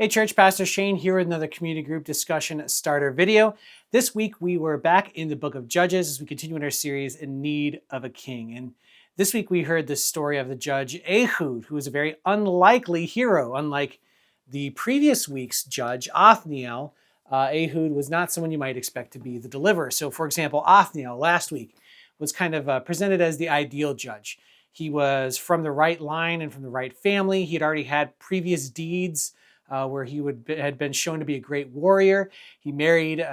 Hey church, Pastor Shane here with another community group discussion starter video. This week we were back in the book of Judges as we continue in our series In Need of a King. And this week we heard the story of the judge Ehud, who was a very unlikely hero. Unlike the previous week's judge, Othniel, Ehud was not someone you might expect to be the deliverer. So for example, Othniel last week was kind of presented as the ideal judge. He was from the right line and from the right family. He had already had previous deeds where he had been shown to be a great warrior. He married,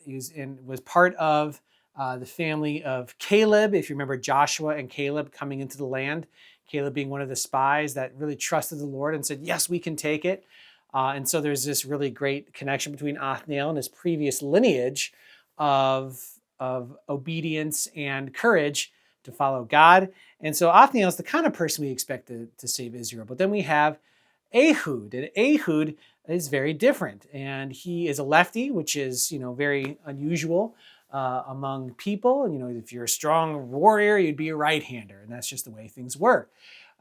was part of the family of Caleb. If you remember Joshua and Caleb coming into the land, Caleb being one of the spies that really trusted the Lord and said, yes, we can take it. And so there's this really great connection between Othniel and his previous lineage of obedience and courage to follow God. And so Othniel is the kind of person we expect to save Israel. But then we have Ehud, and Ehud is very different, and he is a lefty, which is very unusual among people. If you're a strong warrior, you'd be a right-hander, and that's just the way things were.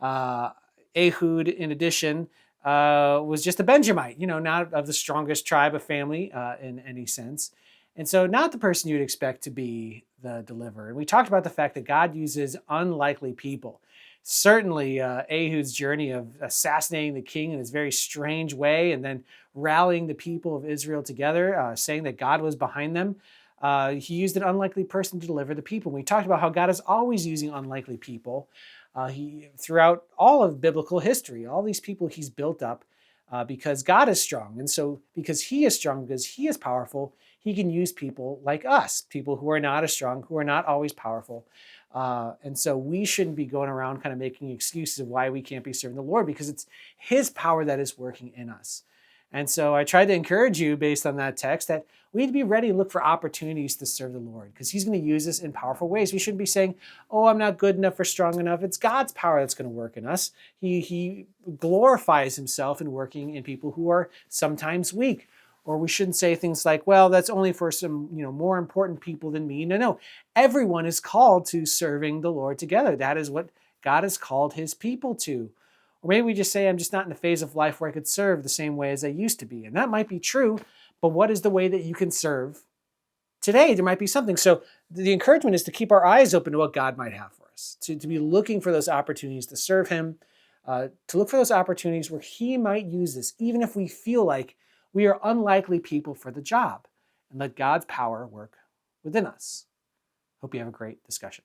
Ehud, in addition, was just a Benjamite, not of the strongest tribe of family in any sense, and so not the person you'd expect to be the deliverer. And we talked about the fact that God uses unlikely people. Certainly, Ehud's journey of assassinating the king in this very strange way and then rallying the people of Israel together, saying that God was behind them, he used an unlikely person to deliver the people. We talked about how God is always using unlikely people throughout all of biblical history. All these people he's built up because God is strong. And so because he is strong, because he is powerful, he can use people like us, people who are not as strong, who are not always powerful. And so we shouldn't be going around kind of making excuses of why we can't be serving the Lord, because it's his power that is working in us. And so I tried to encourage you based on that text that we need to be ready to look for opportunities to serve the Lord, because he's going to use us in powerful ways. We shouldn't be saying, oh, I'm not good enough or strong enough. It's God's power that's going to work in us. He glorifies himself in working in people who are sometimes weak. Or we shouldn't say things like, well, that's only for some, more important people than me. No. Everyone is called to serving the Lord together. That is what God has called his people to. Or maybe we just say, I'm just not in a phase of life where I could serve the same way as I used to be. And that might be true, but what is the way that you can serve today? There might be something. So the encouragement is to keep our eyes open to what God might have for us, to be looking for those opportunities to serve him, to look for those opportunities where he might use us, even if we feel like we are unlikely people for the job, and let God's power work within us. Hope you have a great discussion.